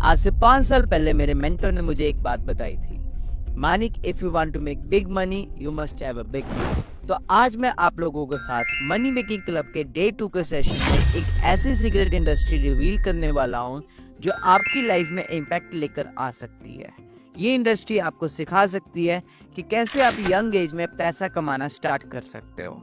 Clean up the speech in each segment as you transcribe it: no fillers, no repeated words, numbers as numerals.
आज से 5 साल पहले मेरे मेंटर ने मुझे एक बात बताई थी, Manik, if you want to make big money you must have a big plan. तो आज मैं आप लोगों के साथ मनी मेकिंग क्लब के डे 2 के सेशन में एक ऐसी सीक्रेट इंडस्ट्री रिवील करने वाला हूँ जो आपकी लाइफ में इम्पैक्ट लेकर आ सकती है। ये इंडस्ट्री आपको सिखा सकती है कि कैसे आप यंग एज में पैसा कमाना स्टार्ट कर सकते हो।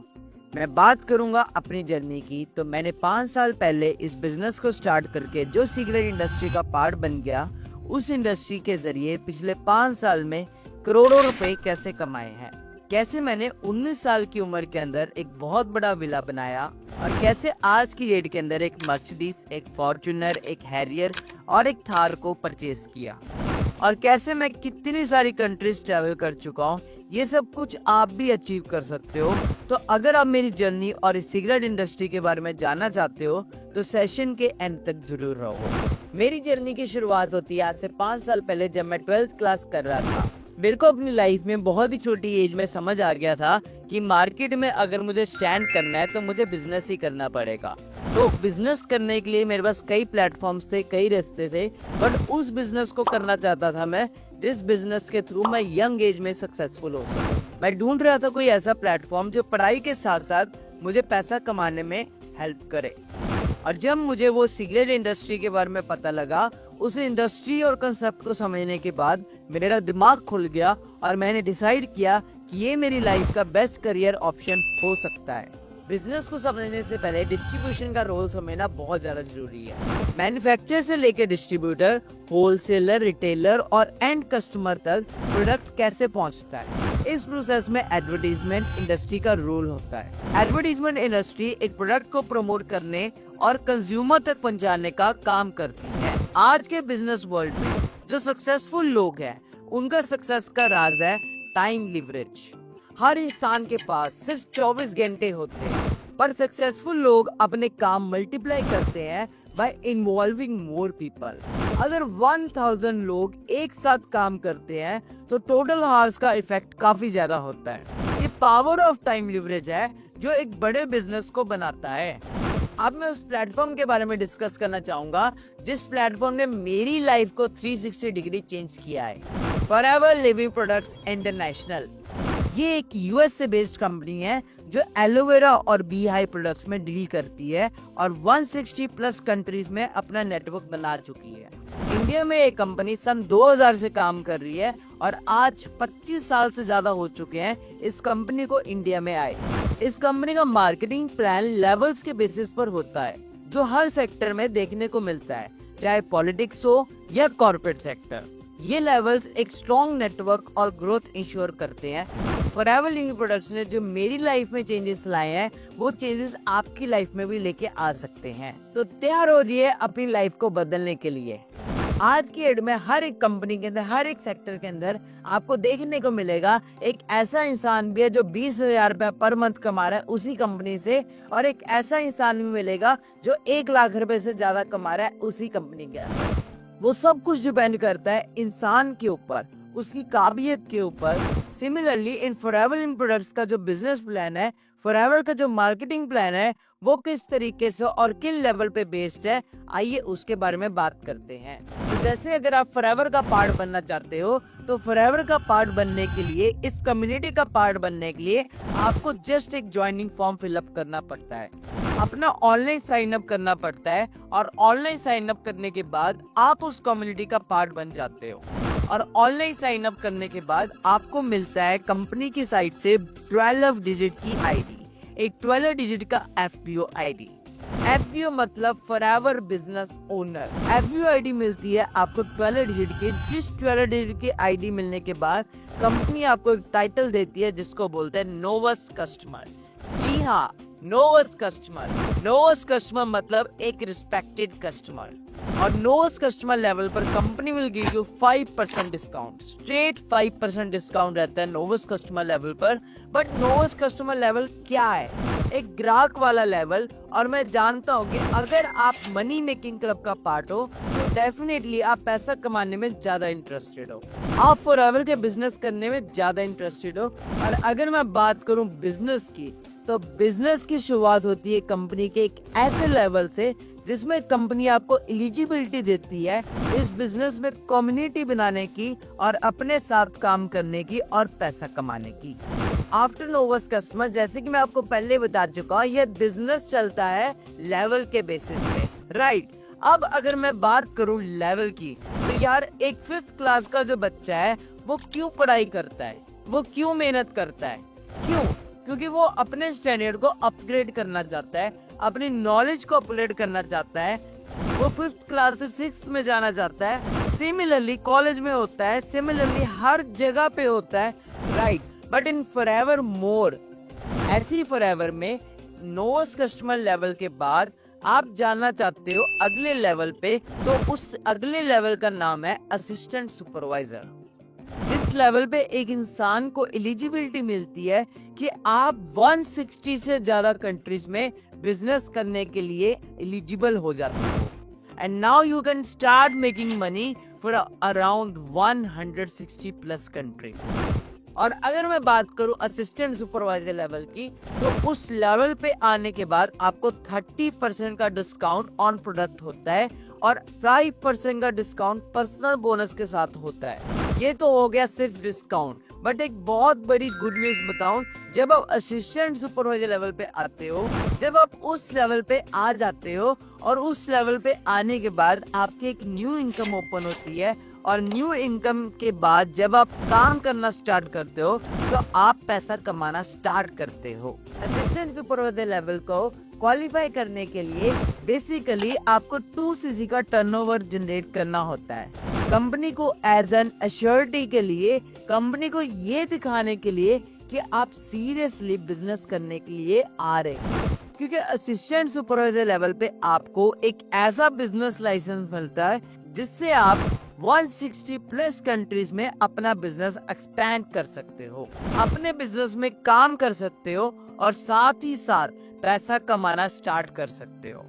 मैं बात करूंगा अपनी जर्नी की। तो मैंने 5 साल पहले इस बिजनेस को स्टार्ट करके जो सीक्रेट इंडस्ट्री का पार्ट बन गया, उस इंडस्ट्री के जरिए पिछले 5 साल में करोड़ों रुपए कैसे कमाए हैं, कैसे मैंने 19 साल की उम्र के अंदर एक बहुत बड़ा विला बनाया और कैसे आज की डेट के अंदर एक मर्सिडीज, एक फॉर्च्यूनर, एक हैरियर और एक थार को परचेज किया, और कैसे मैं कितनी सारी कंट्रीज ट्रैवल कर चुका हूँ। ये सब कुछ आप भी अचीव कर सकते हो। तो अगर आप मेरी जर्नी और इस सिगरेट इंडस्ट्री के बारे में जानना चाहते हो तो सेशन के एंड तक जरूर रहो। मेरी जर्नी की शुरुआत होती है आज से 5 साल पहले, जब मैं 12th क्लास कर रहा था। मेरे को अपनी लाइफ में बहुत ही छोटी एज में समझ आ गया था कि मार्केट में अगर मुझे स्टैंड करना है तो मुझे बिजनेस ही करना पड़ेगा। तो बिजनेस करने के लिए मेरे पास कई प्लेटफॉर्म्स थे, कई रास्ते थे, बट उस बिजनेस को करना चाहता था मैं जिस बिजनेस के थ्रू मैं यंग एज में सक्सेसफुल हो सकूं। मैं ढूंढ रहा था कोई ऐसा प्लेटफॉर्म जो पढ़ाई के साथ साथ मुझे पैसा कमाने में हेल्प करे। और जब मुझे वो सिगरेट इंडस्ट्री के बारे में पता लगा, उस इंडस्ट्री और कंसेप्ट को समझने के बाद मेरा दिमाग खुल गया और मैंने डिसाइड किया कि ये मेरी लाइफ का बेस्ट करियर ऑप्शन हो सकता है। बिजनेस को समझने से पहले डिस्ट्रीब्यूशन का रोल समझना बहुत ज्यादा जरूरी है। मैन्युफैक्चरर से लेकर डिस्ट्रीब्यूटर, होलसेलर, रिटेलर और एंड कस्टमर तक प्रोडक्ट कैसे पहुंचता है, इस प्रोसेस में एडवर्टाइजमेंट इंडस्ट्री का रोल होता है। एडवर्टाइजमेंट इंडस्ट्री एक प्रोडक्ट को प्रमोट करने और कंज्यूमर तक पहुंचाने का काम करती है। आज के बिजनेस वर्ल्ड में जो सक्सेसफुल लोग हैं, उनका सक्सेस का राज है टाइम लिवरेज। हर इंसान के पास सिर्फ 24 घंटे होते हैं, पर सक्सेसफुल लोग अपने काम मल्टीप्लाई करते हैं बाय इन्वॉल्विंग मोर पीपल। अगर 1000 लोग एक साथ काम करते हैं तो टोटल आवर्स का इफेक्ट काफी ज्यादा होता है। ये पावर ऑफ टाइम लिवरेज है जो एक बड़े बिजनेस को बनाता है। अब मैं उस प्लेटफॉर्म के बारे में डिस्कस करना चाहूंगा जिस प्लेटफॉर्म ने मेरी लाइफ को 360 डिग्री चेंज किया है। Forever living products international. ये एक यूएस से बेस्ड कंपनी है जो एलोवेरा और बी हाई प्रोडक्ट्स में डील करती है और 160 प्लस कंट्रीज में अपना नेटवर्क बना चुकी है। इंडिया में एक कंपनी सन 2000 से काम कर रही है और आज 25 साल से ज्यादा हो चुके हैं इस कंपनी को इंडिया में आए। इस कंपनी का मार्केटिंग प्लान लेवल्स के बेसिस पर होता है जो हर सेक्टर में देखने को मिलता है, चाहे पॉलिटिक्स हो या कॉर्पोरेट सेक्टर। ये लेवल्स एक स्ट्रॉन्ग नेटवर्क और ग्रोथ इंश्योर करते हैं। फॉरएवर लिविंग प्रोडक्ट्स ने जो मेरी लाइफ में चेंजेस लाए हैं, वो चेंजेस आपकी लाइफ में भी लेके आ सकते हैं। तो तैयार हो जाइए अपनी लाइफ को बदलने के लिए। आज की डेट में हर एक कंपनी के अंदर, हर एक सेक्टर के अंदर आपको देखने को मिलेगा एक ऐसा इंसान भी है जो 20,000 रुपए पर मंथ कमा रहा है उसी कंपनी से, और एक ऐसा इंसान भी मिलेगा जो 1 लाख रुपए से ज्यादा कमा रहा है उसी कंपनी के अंदर। वो सब कुछ डिपेंड करता है इंसान के ऊपर, उसकी काबिलियत के ऊपर। Similarly in forever living products का जो बिजनेस प्लान है, फॉरएवर का जो मार्केटिंग प्लान है, वो किस तरीके से और किन लेवल पे बेस्ड है, आइए उसके बारे में बात करते हैं। तो जैसे अगर आप फॉरएवर का पार्ट बनना चाहते हो तो फॉरएवर का पार्ट बनने के लिए, इस कम्युनिटी का पार्ट बनने के लिए आपको जस्ट एक ज्वाइनिंग फॉर्म फिलअप करना पड़ता है, अपना ऑनलाइन साइन अप करना पड़ता है, और ऑनलाइन साइन अप करने के बाद आप उस कम्युनिटी का पार्ट बन जाते हो। और ऑनलाइन साइन अप करने के बाद आपको मिलता है कंपनी की साइट से 12 डिजिट की आईडी, एक 12 डिजिट का एफपीओ आईडी। एफपीओ मतलब forever business owner. FPO ID मिलती है आपको 12 डिजिट की। जिस 12 डिजिट की आईडी मिलने के बाद कंपनी आपको एक टाइटल देती है जिसको बोलते हैं नोवेस्ट कस्टमर। जी हाँ, नोवेस्ट कस्टमर। नोवेस्ट कस्टमर मतलब एक रिस्पेक्टेड कस्टमर। और नोवेस्ट कस्टमर लेवल पर company will give you 5% discount. Straight 5% discount रहता है नोवेस्ट कस्टमर लेवल पर। बट नोवेस्ट कस्टमर लेवल क्या है? एक ग्राहक वाला लेवल। और मैं जानता हूँ कि अगर आप मनी मेकिंग क्लब का पार्ट हो तो डेफिनेटली आप पैसा कमाने में ज्यादा इंटरेस्टेड हो, आप फॉरएवर के बिजनेस करने में ज्यादा इंटरेस्टेड हो। और अगर मैं बात करूँ बिजनेस की, तो बिजनेस की शुरुआत होती है कंपनी के एक ऐसे लेवल से जिसमें कंपनी आपको एलिजिबिलिटी देती है इस बिजनेस में कम्युनिटी बनाने की और अपने साथ काम करने की और पैसा कमाने की। आफ्टर नोवस कस्टमर, जैसे कि मैं आपको पहले बता चुका हूँ, ये बिजनेस चलता है लेवल के बेसिस पे, राइट। अब अगर मैं बात करूँ लेवल की, तो यार एक 5th क्लास का जो बच्चा है वो क्यों पढ़ाई करता है, वो क्यों मेहनत करता है, क्यों? क्योंकि वो अपने स्टैंडर्ड को अपग्रेड करना चाहता है, अपनी नॉलेज को अपग्रेड करना चाहता है। वो 5th क्लास से 6th में जाना चाहता है। सिमिलरली कॉलेज में होता है, सिमिलरली हर जगह पे होता है, राइट। बट इन फॉरएवर मोर, ऐसी फॉरएवर में नोस कस्टमर लेवल के बाद आप जानना चाहते हो अगले लेवल पे, तो उस अगले लेवल का नाम है असिस्टेंट सुपरवाइजर। जिस लेवल पे एक इंसान को एलिजिबिलिटी मिलती है कि आप 160 से ज्यादा कंट्रीज में बिजनेस करने के लिए एलिजिबल हो जाते हो, and now you can start making money for around 160 plus countries. और अगर मैं बात करूं असिस्टेंट सुपरवाइजर लेवल की, तो उस लेवल पे आने के बाद आपको 30% का डिस्काउंट ऑन प्रोडक्ट होता है और 5% का डिस्काउंट पर्सनल बोनस के साथ होता है। ये तो हो गया सिर्फ डिस्काउंट, बट एक बहुत बड़ी गुड न्यूज बताऊं, जब आप असिस्टेंट सुपरवाइजर लेवल पे आते हो, जब आप उस लेवल पे आ जाते हो और उस लेवल पे आने के बाद आपकी एक न्यू इनकम ओपन होती है, और न्यू इनकम के बाद जब आप काम करना स्टार्ट करते हो तो आप पैसा कमाना स्टार्ट करते हो। असिस्टेंट सुपरवाइजर लेवल को क्वालिफाई करने के लिए बेसिकली आपको 2cc का टर्नओवर जनरेट करना होता है। कंपनी को एज एन एश्योरिटी के लिए, कंपनी को ये दिखाने के लिए कि आप सीरियसली बिजनेस करने के लिए आ रहे हैं। क्योंकि असिस्टेंट सुपरवाइजर लेवल पे आपको एक ऐसा बिजनेस लाइसेंस मिलता है जिससे आप 160 प्लस कंट्रीज में अपना बिजनेस एक्सपैंड कर सकते हो, अपने बिजनेस में काम कर सकते हो और साथ ही साथ पैसा कमाना स्टार्ट कर सकते हो।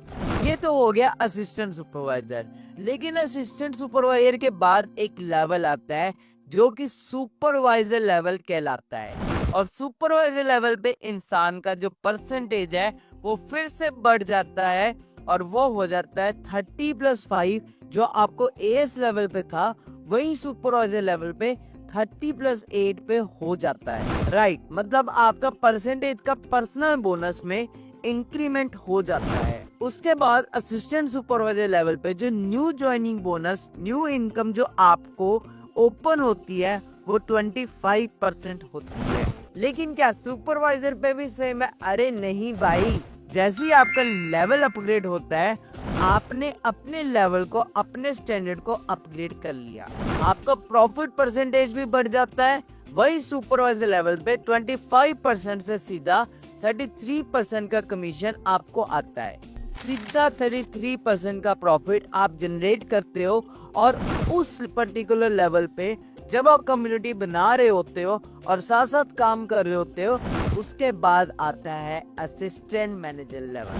ये तो हो गया असिस्टेंट सुपरवाइजर। लेकिन असिस्टेंट सुपरवाइजर के बाद एक लेवल आता है जो कि सुपरवाइजर लेवल कहलाता है, और सुपरवाइजर लेवल पे इंसान का जो परसेंटेज है वो फिर से बढ़ जाता है और वो हो जाता है 30+5। जो आपको एएस लेवल पे था वही सुपरवाइजर लेवल पे 30+8 पे हो जाता है, राइट। मतलब आपका परसेंटेज का पर्सनल बोनस में इंक्रीमेंट हो जाता है। उसके बाद असिस्टेंट सुपरवाइजर लेवल पे जो new joining bonus, new income जो आपको ओपन होती है वो 25% होती है। लेकिन क्या सुपरवाइजर पे भी सेम है? अरे नहीं भाई, जैसे ही आपका लेवल अपग्रेड होता है, आपने अपने लेवल को, अपने स्टैंडर्ड को अपग्रेड कर लिया, आपका प्रॉफिट परसेंटेज भी बढ़ जाता है। वही सुपरवाइजर लेवल पे 25% से सीधा 33% का कमीशन आपको आता है। सीधा 33% का प्रॉफिट आप जनरेट करते हो, और उस पर्टिकुलर लेवल पे जब आप कम्युनिटी बना रहे होते हो और साथ साथ काम कर रहे होते हो, उसके बाद आता है असिस्टेंट मैनेजर लेवल।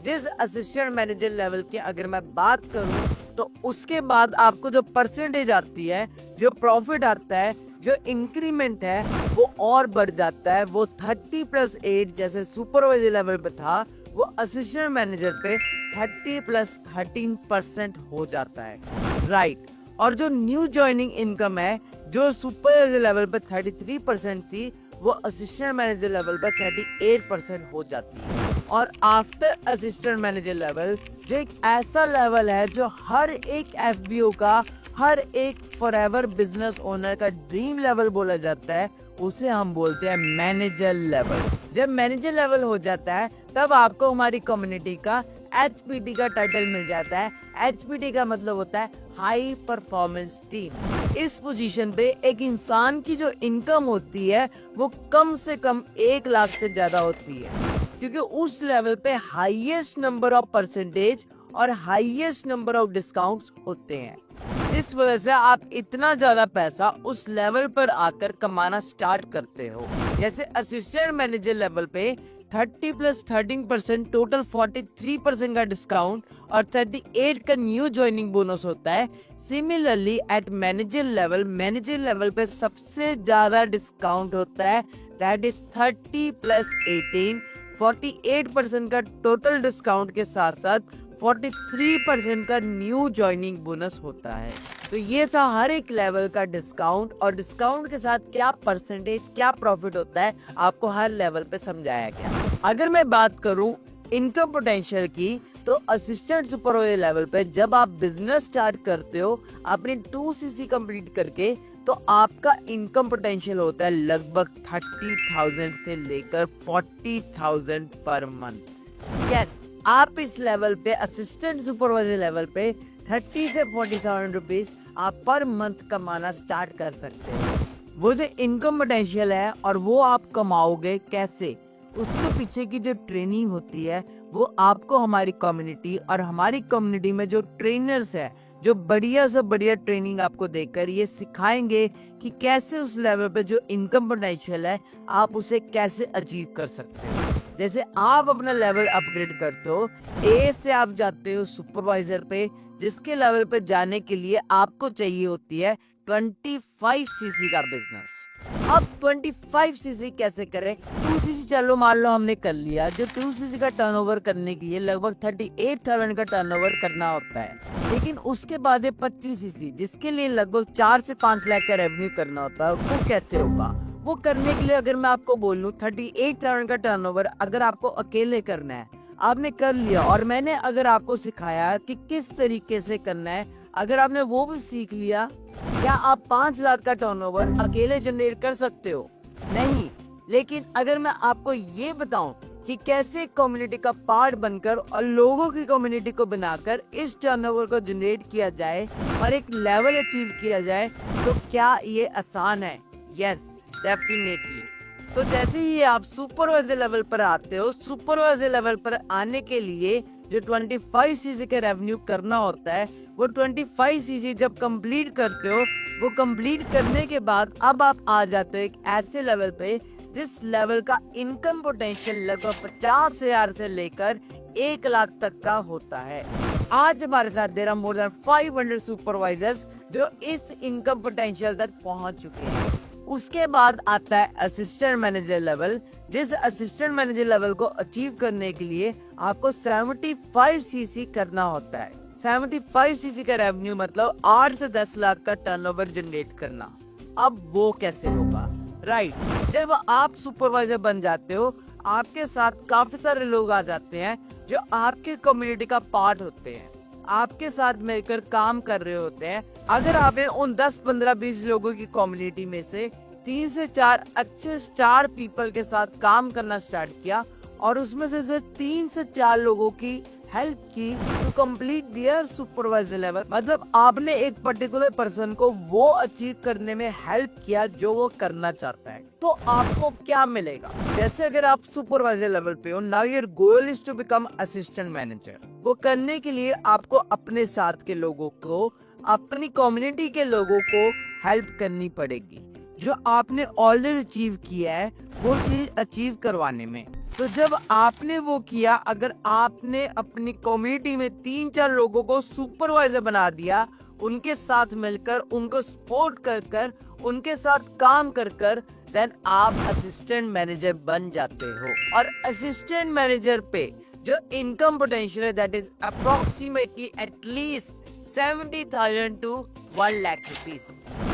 जिस असिस्टेंट मैनेजर लेवल की अगर मैं बात करूं, तो उसके बाद आपको जो परसेंटेज आती है, जो प्रॉफिट आता है, जो इंक्रीमेंट है, वो और बढ़ जाता है। वो 30+8 जैसे सुपरवाइजर लेवल पे था, वो असिस्टेंट मैनेजर पे 30+13% हो जाता है, राइट। और जो न्यू ज्वाइनिंग इनकम है, जो सुपरवाइजर लेवल पे 33% थी, वो असिस्टेंट मैनेजर लेवल पर 38% हो जाती है। और आफ्टर असिस्टेंट मैनेजर लेवल, जो एक ऐसा लेवल है जो हर एक एफबीओ का, हर एक फॉरएवर बिजनेस ओनर का ड्रीम लेवल बोला जाता है, उसे हम बोलते हैं मैनेजर लेवल। जब मैनेजर लेवल हो जाता है, तब आपको हमारी कम्युनिटी का HPT का टाइटल मिल जाता है। HPT का मतलब होता है हाई परफॉर्मेंस टीम। इस पोजीशन पे एक इंसान की जो इनकम होती है वो कम से कम 1 लाख से ज्यादा होती है, क्योंकि उस लेवल पे हाईएस्ट नंबर ऑफ परसेंटेज और हाईएस्ट नंबर ऑफ डिस्काउंट्स होते हैं, जिस वजह से आप इतना ज्यादा पैसा उस लेवल पर आकर कमाना स्टार्ट करते हो। जैसे असिस्टेंट मैनेजर लेवल पे 30+13% टोटल 43% का डिस्काउंट और 38 का न्यू ज्वाइनिंग बोनस होता है। सिमिलरली एट मैनेजर लेवल पे सबसे ज्यादा डिस्काउंट होता है, दैट इज 30+18 48% का टोटल डिस्काउंट के साथ साथ 43% का न्यू ज्वाइनिंग बोनस होता है। तो ये था हर एक लेवल का डिस्काउंट, और डिस्काउंट के साथ क्या परसेंटेज, क्या प्रॉफिट होता है, आपको हर लेवल पे समझाया गया। अगर मैं बात करूं इनकम पोटेंशियल की, तो असिस्टेंट सुपरवाइजर लेवल पे जब आप बिजनेस स्टार्ट करते हो अपनी 2cc कंप्लीट करके, तो आपका इनकम पोटेंशियल होता है लगभग 30,000 से लेकर 40,000 पर मंथ। यस, आप इस लेवल पे असिस्टेंट सुपरवाइजर लेवल पे 30 से 40,000 रुपीज आप पर मंथ कमाना स्टार्ट कर सकते हैं। वो जो इनकम पोटेंशियल है और वो आप कमाओगे कैसे, उसके पीछे की जो ट्रेनिंग होती है वो आपको हमारी कम्युनिटी और हमारी कम्युनिटी में जो ट्रेनर्स है, जो बढ़िया से बढ़िया ट्रेनिंग आपको देकर ये सिखाएंगे कि कैसे उस लेवल पे जो इनकम पोटेंशियल है आप उसे कैसे अचीव कर सकते हो। जैसे आप अपना लेवल अपग्रेड करते हो, ए से आप जाते हो सुपरवाइजर पे, जिसके लेवल पे जाने के लिए आपको चाहिए होती है 25cc का बिजनेस। अब 25cc कैसे करें? 2cc चलो मान लो हमने कर लिया, जो 2cc का टर्नओवर करने के लिए लगभग 38,000 का टर्नओवर करना होता है। लेकिन उसके बाद है 25cc, जिसके लिए लगभग 4 से 5 लाख का रेवेन्यू करना होता है। वो कैसे होगा? वो करने के लिए अगर मैं आपको बोलूं 38,000 का टर्नओवर अगर आपको अकेले करना है, आपने कर लिया, और मैंने अगर आपको सिखाया कि किस तरीके से करना है, अगर आपने वो भी सीख लिया, क्या आप 5 लाख का टर्नओवर अकेले जनरेट कर सकते हो? नहीं। लेकिन अगर मैं आपको ये बताऊं कि कैसे कम्युनिटी का पार्ट बनकर और लोगों की कम्युनिटी को बनाकर इस टर्नओवर को जनरेट किया जाए और एक लेवल अचीव किया जाए, तो क्या ये आसान है? Yes, definitely. तो जैसे ही आप सुपरवाइजर लेवल पर आते हो, सुपरवाइजर लेवल पर आने के लिए जो 25cc का रेवेन्यू करना होता है, वो 25cc जब कंप्लीट करते हो, वो कंप्लीट करने के बाद अब आप आ जाते हो एक ऐसे लेवल पे जिस लेवल का इनकम पोटेंशियल लगभग 50,000 से लेकर 1 लाख तक का होता है। आज हमारे साथ there are more than 500 supervisors जो इस इनकम पोटेंशियल तक पहुंच चुके हैं। उसके बाद आता है असिस्टेंट मैनेजर लेवल, जिस असिस्टेंट मैनेजर लेवल को अचीव करने के लिए आपको 75cc करना होता है। 75cc का रेवेन्यू मतलब 8 से 10 लाख का टर्नओवर जनरेट करना। अब वो कैसे होगा? राइट, जब आप सुपरवाइजर बन जाते हो, आपके साथ काफी सारे लोग आ जाते हैं जो आपके कम्युनिटी का पार्ट होते हैं, आपके साथ मिलकर काम कर रहे होते हैं। अगर आपने उन 10, 15, 20 लोगों की कम्युनिटी में से 3 से 4 अच्छे स्टार पीपल के साथ काम करना स्टार्ट किया और उसमें से सिर्फ 3 से 4 लोगों की हेल्प की to complete their supervisor level, मतलब आपने एक पर्टिकुलर पर्सन को वो अचीव करने में हेल्प किया जो वो करना चाहता है, तो आपको क्या मिलेगा? जैसे अगर आप सुपरवाइजर लेवल पे हो, now your goal is to become assistant manager. वो करने के लिए आपको अपने साथ के लोगों को, अपनी कम्युनिटी के लोगों को हेल्प करनी पड़ेगी, जो आपने ऑलरेडी अचीव किया है वो चीज अचीव करवाने में। तो जब आपने वो किया, अगर आपने अपनी कम्युनिटी में 3-4 लोगों को सुपरवाइजर बना दिया, उनके साथ मिलकर, उनको सपोर्ट कर उनके साथ काम कर देन आप असिस्टेंट मैनेजर बन जाते हो। और असिस्टेंट मैनेजर पे जो इनकम पोटेंशियल है that is approximately at least 70,000 to 1 lakh rupees.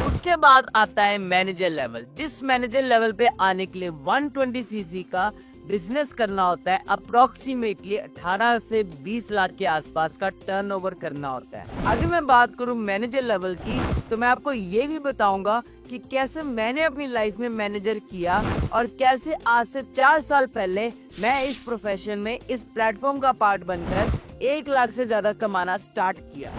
उसके बाद आता है मैनेजर लेवल, जिस मैनेजर लेवल पे आने के लिए 120cc का बिजनेस करना होता है, अप्रोक्सीमेटली 18 से 20 लाख के आसपास का टर्नओवर करना होता है। अगर मैं बात करूं मैनेजर लेवल की, तो मैं आपको ये भी बताऊंगा कि कैसे मैंने अपनी लाइफ में मैनेजर किया और कैसे आज से 4 साल पहले मैं इस प्रोफेशन में, इस प्लेटफॉर्म का पार्ट बनकर 1 लाख से ज्यादा कमाना स्टार्ट किया।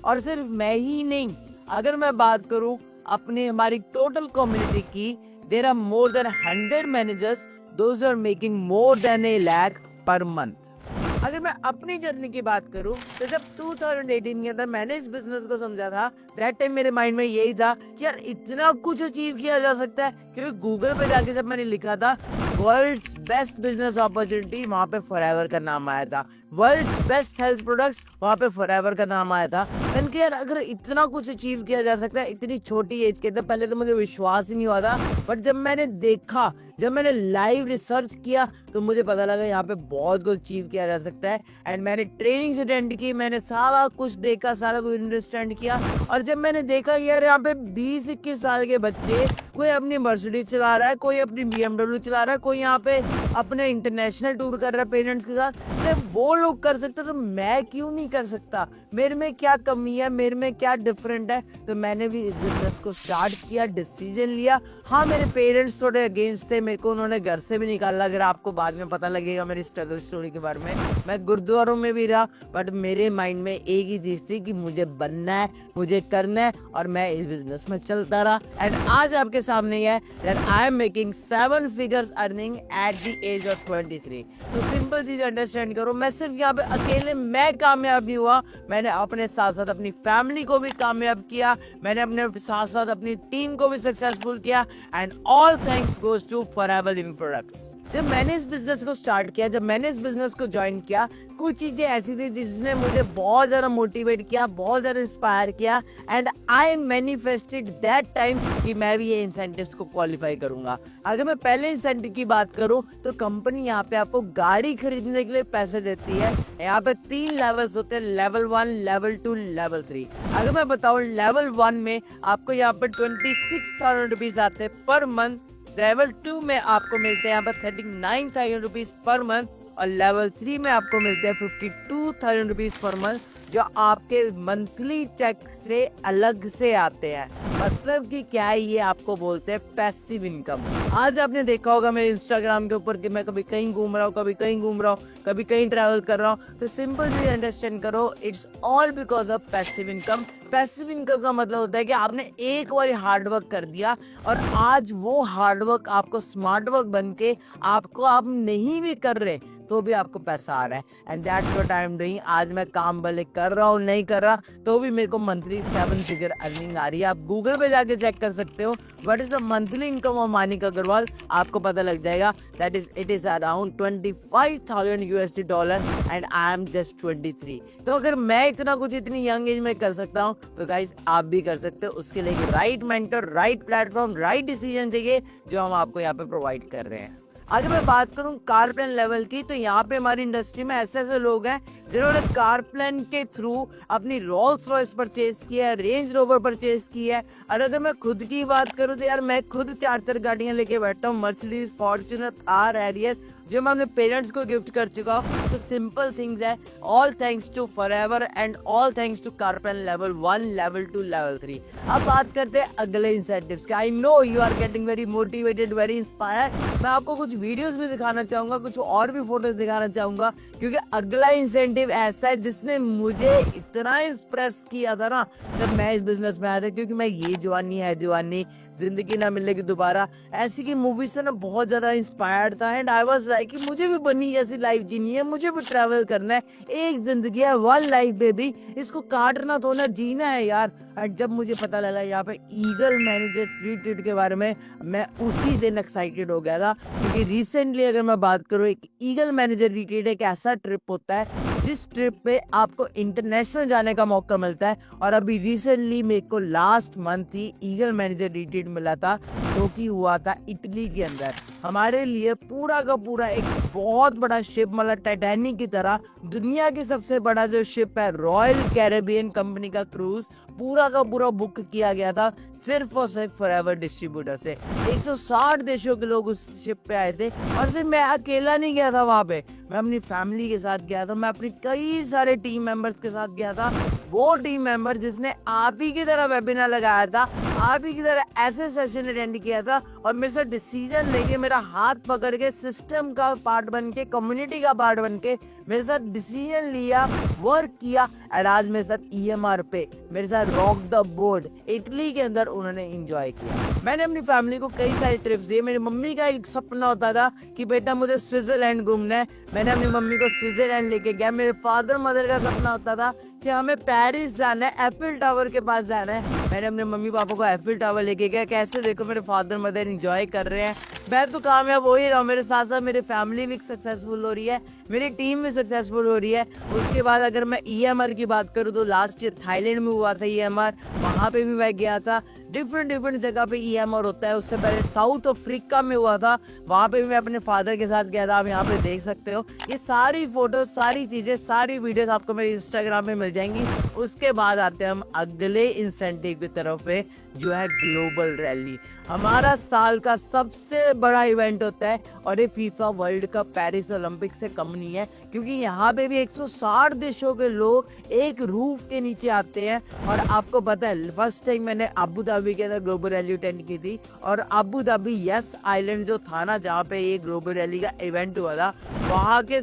और सिर्फ मैं ही नहीं, अगर मैं बात करूं अपने हमारी टोटल कम्युनिटी की, there are more than 100 managers those are making more than 1 lakh per month. अगर मैं अपनी जर्नी की बात करूं, तो जब 2018 के अंदर मैंने इस बिजनेस को समझा था, दैट टाइम मेरे माइंड में यही था कि यार इतना कुछ अचीव किया जा सकता है। क्योंकि गूगल पे जाके जब मैंने लिखा था वर्ल्ड्स बेस्ट बिजनेस अपॉर्चुनिटी, वहां पे फॉरएवर का नाम आया था। वर्ल्ड्स बेस्ट हेल्थ प्रोडक्ट्स, वहां पे फॉरएवर का नाम आया था। मैंने कहा यार अगर इतना कुछ अचीव किया जा सकता है इतनी छोटी एज के अंदर, पहले तो मुझे विश्वास ही नहीं हुआ था, बट जब मैंने देखा, जब मैंने लाइव रिसर्च किया तो मुझे पता लगा यहाँ पे बहुत कुछ अचीव किया जा सकता है। एंड मैंने ट्रेनिंग अटेंड की, मैंने सारा कुछ देखा, सारा कुछ अंडरस्टैंड किया। और जब मैंने देखा यार यहाँ पे 20-21 साल के बच्चे, कोई अपनी मर्सिडीज चला रहा है, कोई अपनी BMW चला रहा है, कोई यहाँ पे अपने इंटरनेशनल टूर कर रहा है पेरेंट्स के साथ, जब वो लोग कर सकते तो मैं क्यों नहीं कर सकता? मेरे में क्या कमी है, मेरे में क्या डिफरेंट है? तो मैंने भी इस बिजनेस को स्टार्ट किया, डिसीजन लिया। हाँ मेरे पेरेंट्स थोड़े अगेंस्ट थे, मेरे को उन्होंने घर से भी निकाला, अगर आपको बाद में पता लगेगा मेरी स्ट्रगल स्टोरी के बारे में। मैं गुरुद्वारों में भी रहा, बट मेरे माइंड में एक ही चीज थी कि मुझे बनना है, मुझे करना है, और मैं इस बिजनेस में चलता रहा। एंड आज आपके सामने है that I am making 7 figures earning at the age of 23। तो सिंपल चीज अंडरस्टैंड करो, मैं सिर्फ यहाँ पे अकेले मैं कामयाब नहीं हुआ, मैंने अपने साथ साथ अपनी फैमिली को भी कामयाब किया, मैंने अपने साथ साथ अपनी टीम को भी सक्सेसफुल किया। And all thanks goes to forever living products. जब मैंने इस बिजनेस को स्टार्ट किया, जब मैंने इस बिजनेस को ज्वाइन किया, कुछ चीजें ऐसी थी जिसने मुझे बहुत ज्यादा मोटिवेट किया, बहुत ज्यादा इंस्पायर किया। And I manifested that time कि मैं भी ये इंसेंटिव्स को क्वालिफाई करूंगा। अगर मैं पहले इंसेंटिव की बात करूं तो कंपनी यहाँ पे आपको गाड़ी खरीदने के लिए पैसे देती है। यहाँ पे 3 लेवल्स होते हैं, लेवल 1, लेवल 2, लेवल 3। अगर मैं बताऊं लेवल 1 में आपको यहाँ पे 26,000 रुपीज आते हैं पर मंथ, लेवल 2 में आपको मिलते हैं यहाँ पर 39,000 रुपीज पर मंथ, और लेवल 3 में आपको मिलते हैं 52,000 रुपीज पर मंथ, जो आपके मंथली चेक से अलग से आते हैं। मतलब कि क्या है, ये आपको बोलते हैं पैसिव इनकम। आज आपने देखा होगा मेरे इंस्टाग्राम के ऊपर कि मैं कभी कहीं घूम रहा हूँ, कभी कहीं घूम रहा हूँ, कभी कहीं ट्रैवल कर रहा हूँ। तो सिंपल चीज अंडरस्टैंड करो, it's all because of passive income. Passive income का मतलब होता है कि आपने एक बार हार्ड वर्क कर दिया और आज वो हार्ड वर्क आपको स्मार्ट वर्क बन के आपको, आप नहीं भी कर रहे तो भी आपको पैसा आ रहा है। And that's what I am doing. आज मैं काम भले कर रहा हूँ, नहीं कर रहा, तो भी मेरे को मंथली 7 फिगर अर्निंग आ रही है। आप गूगल पे जाके चेक कर सकते हो what is the monthly income of Manik Agarwal, आपको पता लग जाएगा। That is, it is around $25,000 and I am just 23। तो अगर मैं इतना कुछ इतनी यंग एज में कर सकता हूँ तो गाइस आप भी कर सकते हो। उसके लिए right mentor, right platform, right decision चाहिए, जो हम आपको यहाँ पे प्रोवाइड कर रहे हैं। अगर मैं बात करूं कार प्लान लेवल की, तो यहाँ पे हमारी इंडस्ट्री में ऐसे ऐसे लोग हैं जिन्होंने कार प्लान के थ्रू अपनी रोल्स रॉयस परचेज किया है, रेंज रोवर परचेज किया है। और अगर मैं खुद की बात करूं तो यार मैं खुद 4 गाड़ियां लेके बैठा हूँ, मर्सिडीज, फॉर्च्यूनर, थार, हैरियर, जो मैं अपने पेरेंट्स को गिफ्ट कर चुका हूँ। तो सिंपल थिंग्स है, all thanks to forever and all thanks to car plan level 1, level 2, level 3। अब बात करते हैं अगले इंसेंटिव्स के। I know you are getting very motivated, very inspired. मैं आपको कुछ वीडियोस भी दिखाना चाहूंगा, कुछ और भी फोटोज दिखाना चाहूंगा, क्योंकि अगला इंसेंटिव ऐसा है जिसने मुझे इतना इंप्रेस किया था ना जब मैं इस बिजनेस में आया था। क्योंकि मैं ये जवानी है दीवानी, जिंदगी ना मिलने की दोबारा, ऐसी की मूवी से ना बहुत ज्यादा इंस्पायर्ड था। एंड आई वाज लाइक कि मुझे भी बनी ऐसी लाइफ जीनी है, मुझे भी ट्रैवल करना है। एक जिंदगी है, 1 लाइफ बेबी, इसको काटना तो ना, जीना है यार। एंड जब मुझे पता लगा यहाँ पे ईगल मैनेजर्स रिट्रीट के बारे में, मैं उसी दिन एक्साइटेड हो गया था। क्योंकि रिसेंटली अगर मैं बात करूँ, एक ईगल मैनेजर रिट्रीट एक ऐसा ट्रिप होता है जिस ट्रिप पे आपको इंटरनेशनल जाने का मौका मिलता है। और अभी रिसेंटली मेरे को लास्ट मंथ ही ईगल मैनेजर रिट्रीट मिला था, जो कि हुआ था इटली के अंदर। हमारे लिए पूरा का पूरा एक बहुत बड़ा शिप, मतलब टाइटैनिक की तरह दुनिया की सबसे बड़ा जो शिप है रॉयल कैरेबियन कंपनी का क्रूज, पूरा का पूरा बुक किया गया था सिर्फ और सिर्फ फॉरएवर डिस्ट्रीब्यूटर से। 160 देशों के लोग उस शिप पे आए थे। और सिर्फ मैं अकेला नहीं गया था वहां पे, मैं अपनी फैमिली के साथ गया था, मैं अपनी कई सारे टीम मेंबर्स के साथ गया था। वो टीम मेंबर जिसने आप ही की तरह वेबिनार लगाया था, आप ही की तरह ऐसे सेशन अटेंड किया था, और मेरे साथ डिसीजन लेके, मेरा हाथ पकड़ के, सिस्टम का पार्ट बन के, कम्युनिटी का पार्ट बन के मेरे साथ डिसीजन लिया, वर्क किया। और आज मेरे साथ EMR पे मेरे साथ रॉक द बोर्ड इटली के अंदर उन्होंने एंजॉय किया। मैंने अपनी फैमिली को कई सारे ट्रिप्स दिए। मेरी मम्मी का एक सपना होता था कि बेटा मुझे स्विट्जरलैंड घूमना है, मैंने अपनी मम्मी को स्विट्जरलैंड लेके गया। मेरे फादर मदर का सपना होता था कि हमें पेरिस जाना है, एफिल टावर के पास जाना है, मैंने अपने मम्मी पापा को एफिल टावर लेके गया। कैसे देखो मेरे फादर मदर एंजॉय कर रहे हैं। मैं तो कामयाब हो ही रहा हूँ, मेरे साथ साथ मेरी फैमिली भी सक्सेसफुल हो रही है, मेरी टीम भी सक्सेसफुल हो रही है। उसके बाद अगर मैं EMR की बात करूँ तो लास्ट ईयर थाईलैंड में हुआ था EMR, वहाँ पे भी मैं गया था। डिफरेंट जगह पे EMR होता है। उससे पहले साउथ अफ्रीका में हुआ था, वहाँ पे भी मैं अपने फादर के साथ गया था। आप यहाँ पे देख सकते हो, ये सारी फोटो, सारी चीज़ें, सारी वीडियोस आपको मेरे इंस्टाग्राम पे मिल जाएंगी। उसके बाद आते हैं हम अगले इंसेंटिव की तरफ पे, जो है ग्लोबल रैली। हमारा साल का सबसे बड़ा इवेंट होता है और ये FIFA world cup Paris Olympic से कम नहीं है, क्योंकि यहाँ पे भी 160 देशों के लोग एक रूफ के नीचे आते हैं। और आपको पता है, फर्स्ट टाइम मैंने अबू धाबी के अंदर ग्लोबल रैली अटेंड की थी, और अबू धाबी यस आइलैंड जो था ना, जहाँ पे ये ग्लोबल रैली का इवेंट हुआ था, वहाँ के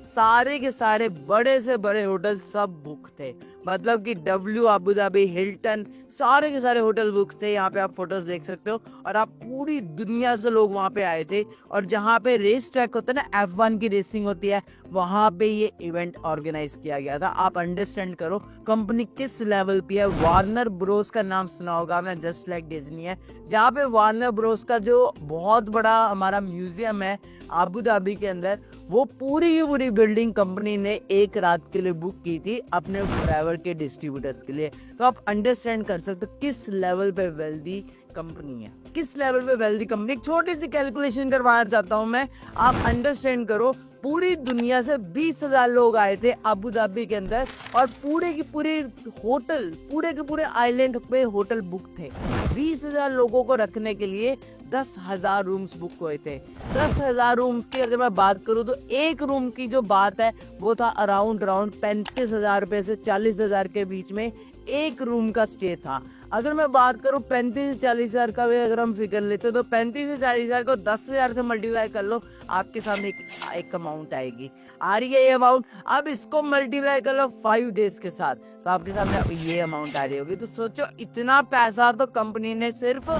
सारे बड़े से बड़े होटल सब बुक थे। मतलब कि W अबू धाबी, हिल्टन, सारे के सारे होटल बुक्स थे। यहाँ पे आप फोटोज देख सकते हो, और आप पूरी दुनिया से लोग वहाँ पे आए थे। और जहाँ पे रेस ट्रैक होता है ना, F1 की रेसिंग होती है, वहाँ पे ये इवेंट ऑर्गेनाइज किया गया था। आप अंडरस्टैंड करो कंपनी किस लेवल पे है। वार्नर ब्रोस का नाम सुना होगा आपने, जस्ट लाइक डिज्नी है, जहाँ पे वार्नर ब्रोस का जो बहुत बड़ा हमारा म्यूजियम है अबू धाबी के अंदर, वो पूरी की पूरी बिल्डिंग कंपनी ने एक रात के लिए बुक की थी अपने फॉरएवर के डिस्ट्रीब्यूटर्स के लिए। तो आप अंडरस्टैंड कर सकते हो किस लेवल पे वेल्दी कंपनी है, किस लेवल पे वेल्दी कंपनी। एक छोटी सी कैलकुलेशन करवाना चाहता हूं मैं, आप अंडरस्टैंड करो। पूरी दुनिया से 20,000 लोग आए थे अबू धाबी के अंदर, और पूरे के पूरे आइलैंड पे होटल बुक थे। 20,000 लोगों को रखने के लिए 10,000 रूम्स बुक हुए थे। 10,000 रूम्स की अगर मैं बात करूं तो एक रूम की जो बात है वो था अराउंड 35,000 रुपए से 40,000 के बीच में एक रूम का स्टे था। अगर मैं बात करूं 35 से 40,000 का भी अगर हम फिगर लेते तो 35 से 40,000 को 10,000 से मल्टीप्लाई कर लो, आपके सामने एक अमाउंट आएगी। आ रही है ये अमाउंट। अब इसको मल्टीप्लाई कर लो 5 डेज के साथ, तो आपके सामने अब ये अमाउंट आ रही होगी। तो सोचो, इतना पैसा तो कंपनी ने सिर्फ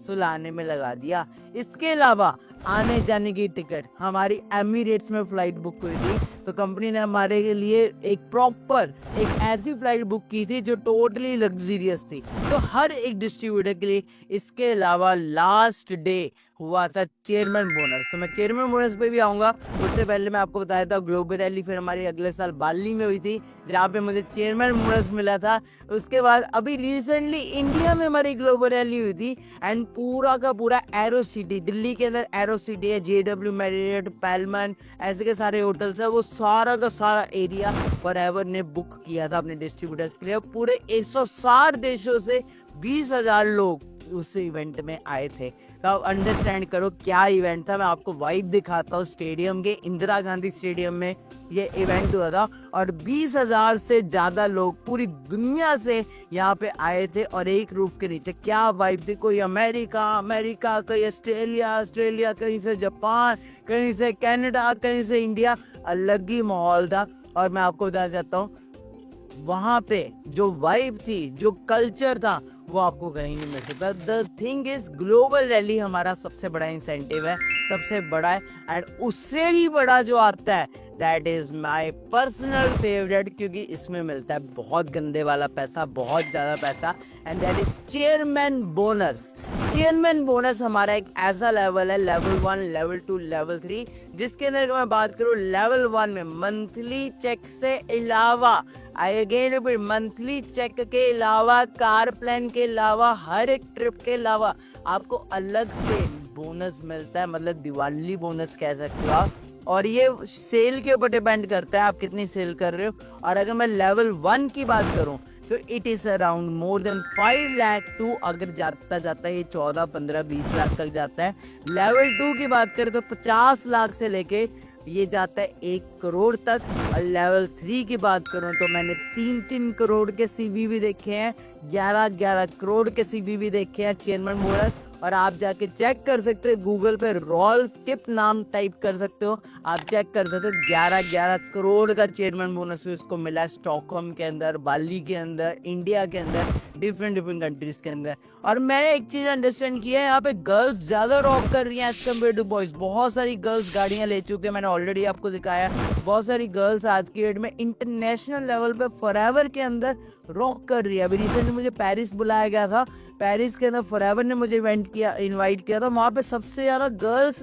सुलाने में लगा दिया। इसके अलावा आने जाने की टिकट, हमारी एमिरेट्स में फ्लाइट बुक हुई थी, तो कंपनी ने हमारे के लिए एक ऐसी फ्लाइट बुक की थी जो टोटली लग्जरियस थी, तो हर एक डिस्ट्रीब्यूटर के लिए। इसके अलावा लास्ट डे हुआ था चेयरमैन बोनस, तो मैं चेयरमैन बोनस पे भी आऊंगा। उससे पहले मैं आपको बताया था ग्लोबल रैली फिर हमारी अगले साल बाली में हुई थी, जहाँ पे मुझे चेयरमैन बोनस मिला था। उसके बाद अभी रिसेंटली इंडिया में हमारी ग्लोबल रैली हुई थी, एंड पूरा का पूरा एरो सिटी, दिल्ली के अंदर एरो सिटी है, JW, मैरियट, पैलमन, ऐसे के सारे होटल्स है, वो सारा का सारा एरिया फॉरएवर ने बुक किया था अपने डिस्ट्रीब्यूटर्स के लिए। पूरे 160 देशों से 20,000 लोग उस इवेंट में आए थे। तो आप अंडरस्टैंड करो क्या इवेंट था। मैं आपको वाइब दिखाता हूँ स्टेडियम के, इंदिरा गांधी स्टेडियम में ये इवेंट हुआ था, और 20,000 से ज्यादा लोग पूरी दुनिया से यहाँ पे आए थे, और एक रूफ के नीचे क्या वाइब थी। कोई अमेरिका, कोई ऑस्ट्रेलिया, कहीं से जापान, कहीं से कनाडा, कहीं से इंडिया, अलग ही माहौल था। और मैं आपको बताना चाहता हूँ, वहां पे जो वाइब थी, जो कल्चर था, वो आपको कहीं नहीं मिल सकता। The thing is, global rally हमारा सबसे बड़ा इंसेंटिव है, सबसे बड़ा है, एंड उससे भी बड़ा जो आता है that is my personal favourite, क्योंकि इसमें मिलता है बहुत गंदे वाला पैसा, बहुत ज्यादा पैसा, and that is chairman bonus. Chairman bonus हमारा एक ऐसा लेवल है, लेवल 1, लेवल 2, लेवल 3, जिसके अंदर अगर मैं बात करूँ लेवल 1 में मंथली चेक से अलावा, मंथली चेक के अलावा, कार प्लान के अलावा, हर एक ट्रिप के अलावा आपको अलग से बोनस मिलता है। मतलब दिवाली बोनस कह सकते हो आप, और ये सेल के ऊपर डिपेंड करता है आप कितनी सेल कर रहे हो। और अगर मैं लेवल 1 की बात करूं तो it is around more than 5 lakh to, अगर जाता है ये 14, 15, 20 लाख तक जाता है। लेवल 2 की बात करें तो 50 लाख से लेके ये जाता है 1 करोड़ तक। और लेवल 3 की बात करूं तो मैंने 3-3 करोड़ के CV भी देखे हैं, 11-11 करोड़ के CV भी देखे हैं चेयरमैन बोनस। और आप जाके चेक कर सकते हो, गूगल पे रॉल्फ टिप नाम टाइप कर सकते हो, आप चेक कर सकते हो। 11-11 करोड़ का चेयरमैन बोनस भी उसको मिला है, स्टॉकहोम के अंदर, बाली के अंदर, इंडिया के अंदर, डिफरेंट कंट्रीज के अंदर। और मैंने एक चीज अंडरस्टैंड किया है, यहाँ पे गर्ल्स ज्यादा रॉक कर रही हैं एज कम्पेयर टू बॉयज। बहुत सारी गर्ल्स गाड़ियां ले चुके हैं, मैंने ऑलरेडी आपको दिखाया। बहुत सारी गर्ल्स आज की डेट में इंटरनेशनल लेवल पे फॉरएवर के अंदर रॉक कर रही है। अभी रिसेंटली मुझे पेरिस बुलाया गया था, पेरिस के अंदर फॉरएवर ने मुझे इनवाइट किया था। वहाँ पे सबसे ज़्यादा गर्ल्स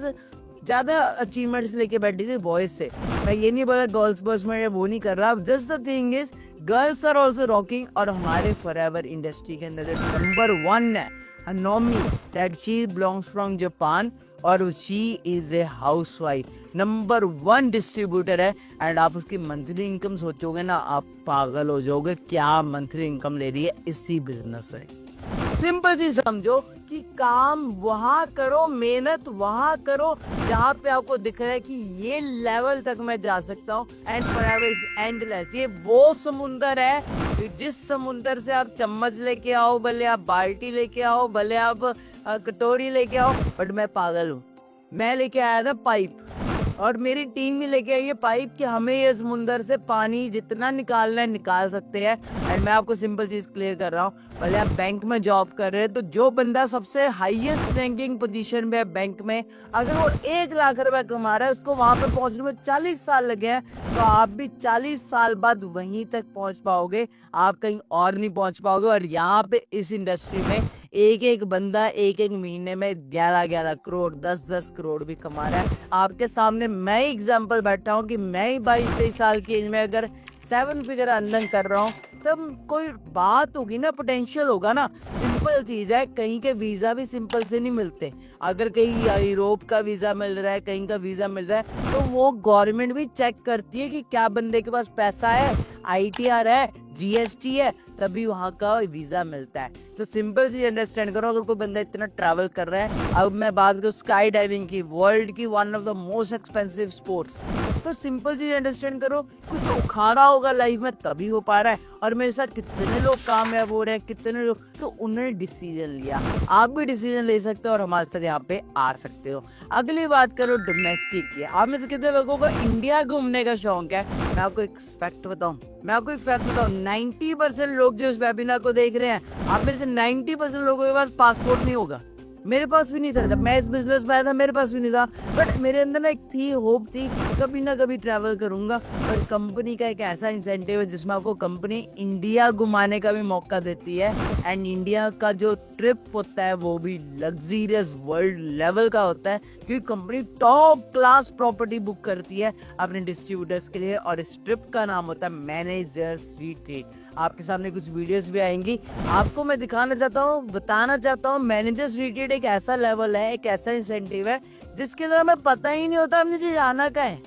ज़्यादा अचीवमेंट्स लेके बैठी थी बॉयज से। मैं ये नहीं बोला गर्ल्स बॉयज में वो नहीं कर रहा, just the thing is girls are also rocking. और हमारे फॉरएवर इंडस्ट्री के अंदर जो नंबर 1 है Nomi, that she belongs from Japan और she is a housewife, number 1 distributor है। एंड आप उसकी मंथली इनकम सोचोगे ना, आप पागल हो जाओगे, क्या मंथली इनकम ले रही है इसी बिजनेस से। सिंपल चीज समझो कि काम वहां करो, मेहनत वहां करो जहाँ पे आपको दिख रहा है कि ये लेवल तक मैं जा सकता हूँ। And forever is endless. ये वो समुंदर है जिस समुंदर से आप चम्मच लेके आओ, भले आप बाल्टी लेके आओ, भले आप कटोरी लेके आओ, बट मैं पागल हूँ, मैं लेके आया था पाइप और मेरी टीम भी लेके आई है पाइप कि हमें ये समुंदर से पानी जितना निकालना है निकाल सकते हैं। एंड मैं आपको सिंपल चीज क्लियर कर रहा हूँ, भले आप बैंक में जॉब कर रहे हैं तो जो बंदा सबसे हाईएस्ट रैंकिंग पोजीशन में है बैंक में, अगर वो 1 लाख रुपए कमा रहा है, उसको वहां पे पहुंचने में 40 साल लगे हैं, तो आप भी 40 साल बाद वहीं तक पहुंच पाओगे, आप कहीं और नहीं पहुंच पाओगे। और यहाँ पे इस इंडस्ट्री में एक एक बंदा एक एक महीने में 11-11 करोड़ 10-10 करोड़ भी कमा रहा है। आपके सामने मैं एग्जांपल बैठा हूँ कि मैं ही 22-23 साल की एज में अगर 7 फिगर अर्निंग कर रहा हूँ, तब कोई बात होगी ना, पोटेंशियल होगा ना। सिंपल चीज है, कहीं के वीजा भी सिंपल से नहीं मिलते। अगर कहीं यूरोप का वीजा मिल रहा है, कहीं का वीजा मिल रहा है, तो वो गवर्नमेंट भी चेक करती है कि क्या बंदे के पास पैसा है, ITR है, GST है, तभी वहाँ का वीजा मिलता है। तो सिंपल चीज अंडरस्टैंड करो, अगर कोई बंदा इतना ट्रैवल कर रहा है, अब मैं बात करूँ स्काई डाइविंग की, वर्ल्ड की 1 of the most expensive sports, तो सिंपल चीज अंडरस्टैंड करो, कुछ उखाड़ा होगा लाइफ में तभी हो पा रहा है। और मेरे साथ कितने लोग कामयाब हो रहे हैं, कितने लोग, तो उन्होंने डिसीजन लिया, आप भी डिसीजन ले सकते हो और हमारे साथ यहाँ पे आ सकते हो। अगली बात करो डोमेस्टिक की, आप में से कितने लोगों को इंडिया घूमने का शौक है? मैं आपको एक फैक्ट बताऊं, 90% लोग जो इस वेबिनार को देख रहे हैं, आप में से 90% लोगों के पास पासपोर्ट नहीं होगा। मेरे पास भी नहीं था, जब मैं इस बिजनेस में आया था मेरे पास भी नहीं था, बट मेरे अंदर ना एक थी होप थी, कभी ना कभी ट्रैवल करूंगा। और कंपनी का एक ऐसा इंसेंटिव है जिसमें आपको कंपनी इंडिया घुमाने का भी मौका देती है। एंड इंडिया का जो ट्रिप होता है वो भी लग्जरियस वर्ल्ड लेवल का होता है, क्योंकि company top class property book करती है अपने डिस्ट्रीब्यूटर्स के लिए। और इस ट्रिप का नाम होता है मैनेजर्स रिट्रीट। आपके सामने कुछ वीडियोस भी आएंगी, आपको मैं दिखाना चाहता हूँ, बताना चाहता हूँ, मैनेजर्स रिट्रीट एक ऐसा लेवल है, एक ऐसा इंसेंटिव है जिसके द्वारा हमें पता ही नहीं होता हमने जाना का है।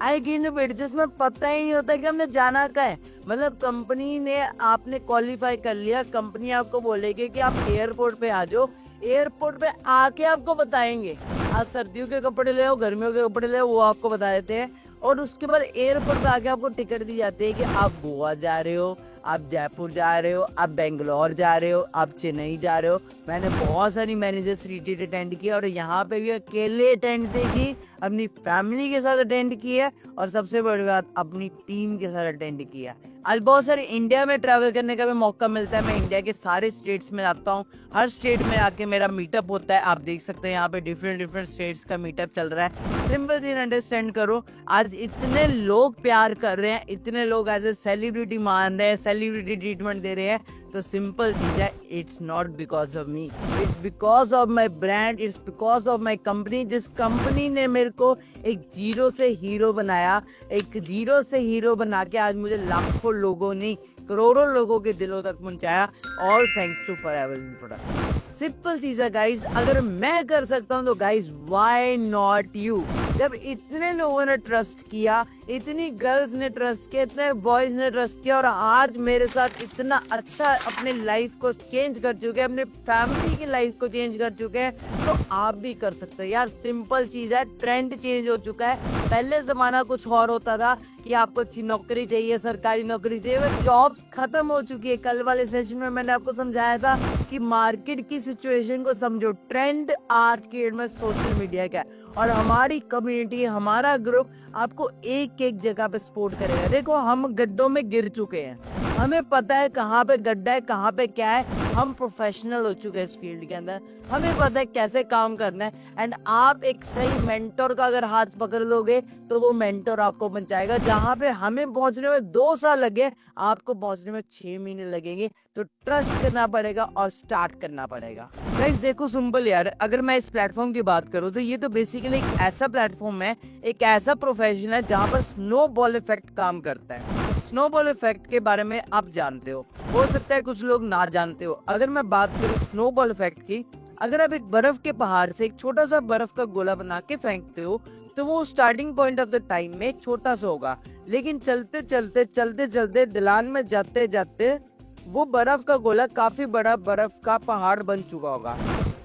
आई गिव बेट, जिसमें पता ही नहीं होता कि हमने जाना का है। मतलब कंपनी ने, आपने क्वालिफाई कर लिया, कंपनी आपको बोलेगी कि आप एयरपोर्ट पे आ जाओ, एयरपोर्ट पे आके आपको बताएंगे, आज सर्दियों के कपड़े ले आओ, गर्मियों के कपड़े ले आओ, वो आपको बता देते हैं। और उसके बाद एयरपोर्ट पे आके आपको टिकट दी जाती है कि आप गोवा जा रहे हो, आप जयपुर जा रहे हो, आप बेंगलोर जा रहे हो, आप चेन्नई जा रहे हो। मैंने बहुत सारी मैनेजर्स रिट्रीट अटेंड किया और यहाँ पे भी अकेले अटेंड की, अपनी फैमिली के साथ अटेंड किया और सबसे बड़ी बात अपनी टीम के साथ अटेंड किया। आज बहुत सारे इंडिया में ट्रैवल करने का भी मौका मिलता है, मैं इंडिया के सारे स्टेट्स में आता हूँ, हर स्टेट में आके मेरा मीटअप होता है। आप देख सकते हैं यहाँ पे डिफरेंट स्टेट्स का मीटअप चल रहा है। सिंपल चीज अंडरस्टैंड करो, आज इतने लोग प्यार कर रहे हैं, इतने लोग एज ए सेलिब्रिटी मान रहे हैं, सेलिब्रिटी ट्रीटमेंट दे रहे हैं, तो सिंपल चीज है, it's not because of me, it's because of my brand, it's because of my company. जिस कंपनी ने मेरे को एक जीरो से हीरो बनाया, एक जीरो से हीरो बना के आज मुझे लाखों लोगों ने, करोड़ों लोगों के दिलों तक पहुंचाया, all thanks to forever products. Simple चीज है गाइस, अगर मैं कर सकता हूं तो गाइस व्हाई नॉट यू। जब इतने लोगों ने ट्रस्ट किया, इतनी गर्ल्स ने ट्रस्ट किया, इतने बॉयज ने ट्रस्ट किया और आज मेरे साथ इतना अच्छा अपने लाइफ को चेंज कर चुके हैं, अपने फैमिली की लाइफ को चेंज कर चुके हैं, तो आप भी कर सकते हो यार। सिंपल चीज है, ट्रेंड चेंज हो चुका है। पहले जमाना कुछ और होता था कि आपको अच्छी नौकरी चाहिए, सरकारी नौकरी चाहिए, वो जॉब्स खत्म हो चुकी है। कल वाले सेशन में मैंने आपको समझाया था कि मार्केट की सिचुएशन को समझो, ट्रेंड आज की डेट में सोशल मीडिया का है और हमारी कम्युनिटी, हमारा ग्रुप आपको एक एक जगह पे सपोर्ट करेगा। देखो हम गड्ढों में गिर चुके हैं, हमें पता है कहाँ पे गड्ढा है, कहाँ पे क्या है। हम प्रोफेशनल हो चुके हैं इस फील्ड के अंदर, हमें पता है कैसे काम करना है। एंड आप एक सही मेंटोर का अगर हाथ पकड़ लोगे तो वो मेंटोर आपको पहुंचाएगा जहाँ पे हमें पहुंचने में 2 साल लगे, आपको पहुंचने में 6 महीने लगेंगे। तो ट्रस्ट करना पड़ेगा और स्टार्ट करना पड़ेगा। गाइस देखो सिंपल यार, अगर मैं इस प्लेटफॉर्म की बात करूँ तो ये तो बेसिकली एक ऐसा प्लेटफॉर्म है, एक ऐसा प्रोफेशन है जहाँ पर स्नोबॉल इफेक्ट काम करता है। स्नोबॉल इफेक्ट के बारे में आप जानते हो सकता है कुछ लोग ना जानते हो। अगर मैं बात करूँ स्नोबॉल इफेक्ट की, अगर आप एक बर्फ के पहाड़ से एक छोटा सा बर्फ का गोला बना के फेंकते हो तो वो starting point of the time में छोटा सा होगा, लेकिन चलते चलते दिलान में जाते जाते वो बर्फ का गोला काफी बड़ा बर्फ का पहाड़ बन चुका होगा।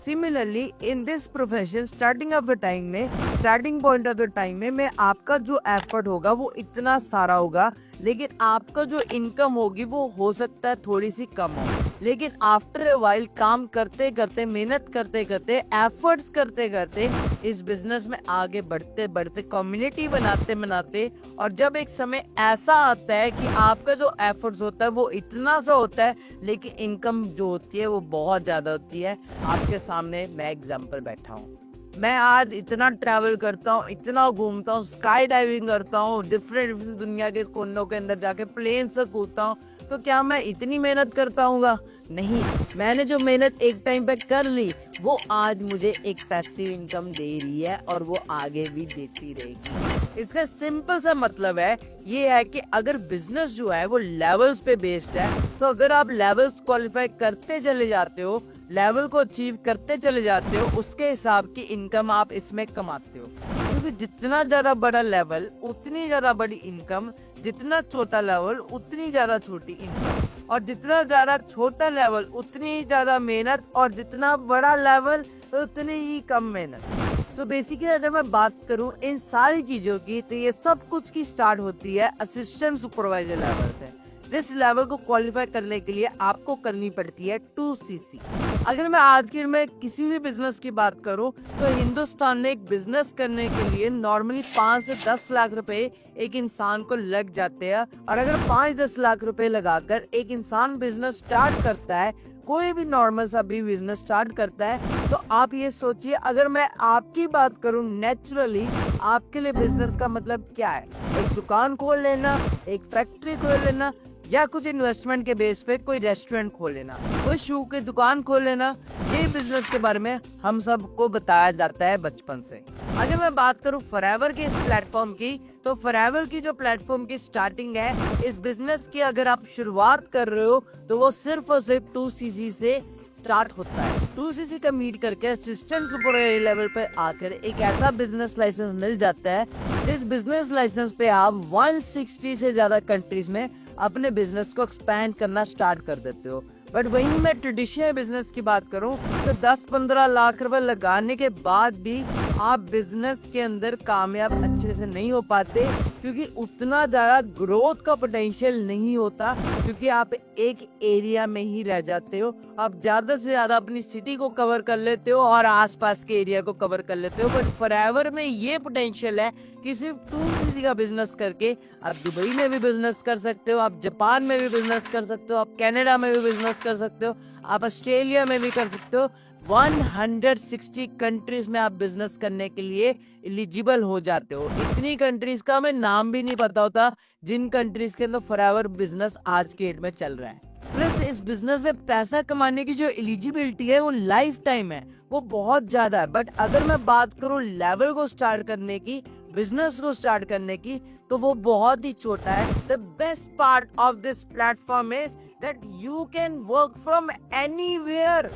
Similarly in this profession starting point of the time में आपका जो एफर्ट होगा वो इतना सारा होगा, लेकिन आपका जो इनकम होगी वो हो सकता है थोड़ी सी कम हो। लेकिन आफ्टर ए वाइल काम करते करते, मेहनत करते करते, एफर्ट्स करते करते, इस बिजनेस में आगे बढ़ते बढ़ते, कम्युनिटी बनाते बनाते, और जब एक समय ऐसा आता है कि आपका जो एफर्ट्स होता है वो इतना सा होता है लेकिन इनकम जो होती है वो बहुत ज्यादा होती है। आपके सामने मैं एग्जाम्पल बैठा हूँ, मैं आज इतना ट्रैवल करता हूँ, इतना घूमता हूँ, स्काई डाइविंग करता हूँ, डिफरेंट दुनिया के कोनों के अंदर जाके प्लेन से कूदता हूँ, तो क्या मैं इतनी मेहनत करता हूँ? नहीं, मैंने जो मेहनत एक टाइम पे कर ली वो आज मुझे एक पैसिव इनकम दे रही है और वो आगे भी देती रहेगी। इसका सिंपल सा मतलब है ये है कि अगर बिजनेस जो है वो लेवल्स पे बेस्ड है, तो अगर आप लेवल्स क्वालिफाई करते चले जाते हो, लेवल को अचीव करते चले जाते हो, उसके हिसाब की इनकम आप इसमें कमाते हो। क्योंकि जितना ज्यादा बड़ा लेवल उतनी ज्यादा बड़ी इनकम, जितना छोटा लेवल उतनी ज्यादा छोटी इनकम, और जितना ज्यादा छोटा लेवल उतनी ज्यादा मेहनत, और जितना बड़ा लेवल उतनी ही कम मेहनत। सो बेसिकली अगर मैं बात करूं इन सारी चीजों की, तो ये सब कुछ की स्टार्ट होती है असिस्टेंट सुपरवाइजर लेवल से। जिस लेवल को क्वालिफाई करने के लिए आपको करनी पड़ती है 2cc। अगर मैं आज की में किसी भी बिजनेस की बात करूं तो हिंदुस्तान में एक बिजनेस करने के लिए नॉर्मली 5 से 10 लाख रुपए एक इंसान को लग जाते हैं। और अगर 5-10 लाख रुपए लगाकर एक इंसान बिजनेस स्टार्ट करता है, कोई भी नॉर्मल सा भी बिजनेस स्टार्ट करता है, तो आप ये सोचिए, अगर मैं आपकी बात करूं नेचुरली आपके लिए बिजनेस का मतलब क्या है? एक दुकान खोल लेना, एक फैक्ट्री खोल लेना, या कुछ इन्वेस्टमेंट के बेस पे कोई रेस्टोरेंट खोल लेना, कोई शू की दुकान खोल लेना। ये बिजनेस के बारे में हम सबको बताया जाता है बचपन से। अगर मैं बात करूं फॉरएवर के इस प्लेटफॉर्म की, तो फॉरएवर की जो प्लेटफॉर्म की स्टार्टिंग है इस बिजनेस की, अगर आप शुरुआत कर रहे हो तो वो सिर्फ और सिर्फ 2cc से स्टार्ट होता है। 2cc का मीट करके असिस्टेंट सुपरवाइजर लेवल पे आकर एक ऐसा बिजनेस लाइसेंस मिल जाता है, जिस बिजनेस लाइसेंस पे आप 160 से ज्यादा कंट्रीज में अपने बिजनेस को एक्सपैंड करना स्टार्ट कर देते हो। बट वहीं मैं ट्रेडिशनल बिजनेस की बात करूं तो 10-15 लाख रुपए लगाने के बाद भी आप बिजनेस के अंदर कामयाब अच्छे से नहीं हो पाते, क्योंकि उतना ज्यादा ग्रोथ का पोटेंशियल नहीं होता, क्योंकि आप एक एरिया में ही रह जाते हो। आप ज्यादा से ज्यादा अपनी सिटी को कवर कर लेते हो और आसपास के एरिया को कवर कर लेते हो। बट फॉरएवर में ये पोटेंशियल है कि सिर्फ 2cc का बिजनेस करके आप दुबई में भी बिजनेस कर सकते हो, आप जापान में भी बिजनेस कर सकते हो, आप कनाडा में भी बिजनेस कर सकते हो, आप ऑस्ट्रेलिया में भी कर सकते हो। 160 कंट्रीज में आप बिजनेस करने के लिए एलिजिबल हो जाते हो। इतनी कंट्रीज का हमें नाम भी नहीं पता होता जिन कंट्रीज के अंदर फॉरएवर बिजनेस आज के डेट में चल रहा है। प्लस इस बिजनेस में पैसा कमाने की जो एलिजिबिलिटी है वो लाइफ टाइम है, वो बहुत ज्यादा है। बट अगर मैं बात करूं लेवल को स्टार्ट करने की, बिजनेस को स्टार्ट करने की, तो वो बहुत ही छोटा है। The best part of this platform is that you can work from anywhere.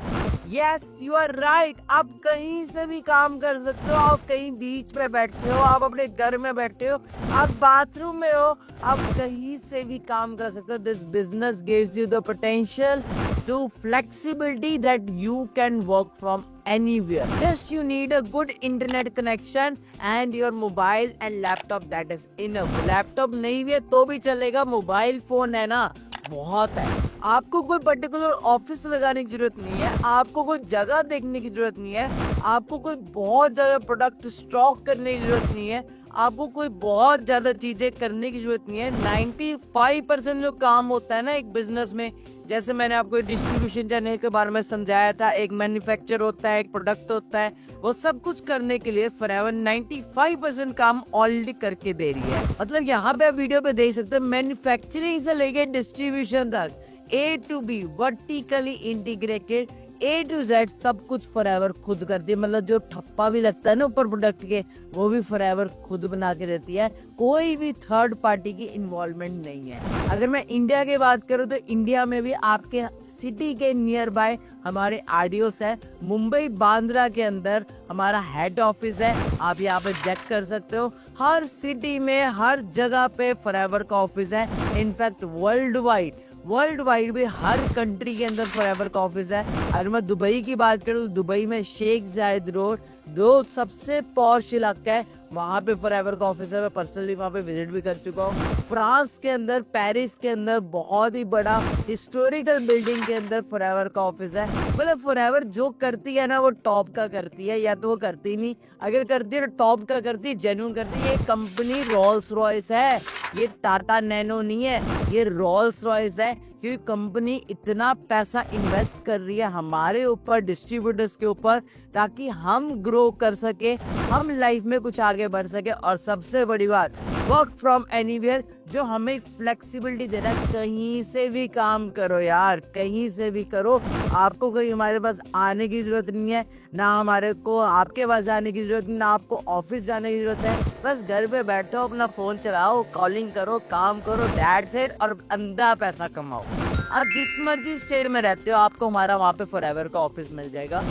Yes you are right, आप कहीं से भी काम कर सकते हो। आप कहीं बीच में बैठे हो, आप अपने घर में बैठे हो, आप बाथरूम में हो, आप कहीं से भी काम कर सकते हो। This business gives you the potential to flexibility that you can work from anywhere. Just you need a good internet connection and your mobile and laptop, that is enough. Laptop नहीं भी है तो भी चलेगा, मोबाइल फोन है ना, बहुत है। आपको कोई पर्टिकुलर ऑफिस लगाने की जरूरत नहीं है, आपको कोई जगह देखने की जरूरत नहीं है, आपको कोई बहुत ज्यादा प्रोडक्ट स्टॉक करने की जरूरत नहीं है, आपको कोई बहुत ज्यादा चीजें करने की जरूरत नहीं है। 95% जो काम होता है ना एक बिजनेस में, जैसे मैंने आपको डिस्ट्रीब्यूशन चैनल के बारे में समझाया था, एक मैन्युफैक्चर होता है, एक प्रोडक्ट होता है, वो सब कुछ करने के लिए फॉरएवर 95% काम ऑलरेडी करके दे रही है। मतलब यहाँ पे आप वीडियो पे देख सकते हो, मैन्युफैक्चरिंग से लेके डिस्ट्रीब्यूशन तक A to B vertically integrated A to Z सब कुछ फॉरएवर खुद करती है। मतलब जो ठप्पा भी लगता है ना ऊपर प्रोडक्ट के, वो भी फॉरएवर खुद बना के देती है, कोई भी थर्ड पार्टी की इन्वॉल्वमेंट नहीं है। अगर मैं इंडिया की बात करूँ तो इंडिया में भी आपके सिटी के नियर बाय हमारे आरडीओस है। मुंबई बांद्रा के अंदर हमारा हेड ऑफिस है, आप यहाँ पे चेक कर सकते हो। हर सिटी में हर जगह पे फॉरएवर का ऑफिस है। इनफैक्ट वर्ल्ड वाइड भी हर कंट्री के अंदर फॉरएवर का ऑफिस है। अगर मैं दुबई की बात करूँ तो दुबई में शेख जायद रोड दो सबसे पॉश इलाका है, वहाँ पे फॉरएवर का ऑफिस है। मैं पर्सनली वहाँ पे विजिट भी कर चुका हूँ। फ्रांस के अंदर पेरिस के अंदर बहुत ही बड़ा हिस्टोरिकल बिल्डिंग के अंदर फॉरएवर का ऑफिस है। मतलब फॉरएवर जो करती है ना वो टॉप का करती है, या तो वो करती नहीं, अगर करती है तो टॉप का करती है, जेन्युइन करती है। ये कंपनी रोल्स रॉयस है, ये टाटा नैनो नहीं है, ये रोल्स रॉयस है। क्योंकि कंपनी इतना पैसा इन्वेस्ट कर रही है हमारे ऊपर, डिस्ट्रीब्यूटर्स के ऊपर, ताकि हम ग्रो कर सके, हम लाइफ में कुछ आगे बढ़ सके। और सबसे बड़ी बात, वर्क फ्रॉम एनीवेयर, जो हमें फ्लेक्सिबिलिटी दे रहा है। कहीं से भी काम करो यार, कहीं से भी करो। आपको कहीं हमारे पास आने की जरूरत नहीं है, ना हमारे को आपके पास जाने की जरूरत नहीं, ना आपको ऑफिस जाने की जरूरत है। बस घर पे बैठो, अपना फोन चलाओ, कॉलिंग करो, काम करो, दैट्स इट, और अंधा पैसा कमाओ। आप जिस मर्जी स्टेट में रहते हो, आपको हमारा वहाँ पे फॉरएवर का ऑफिस मिल जाएगा।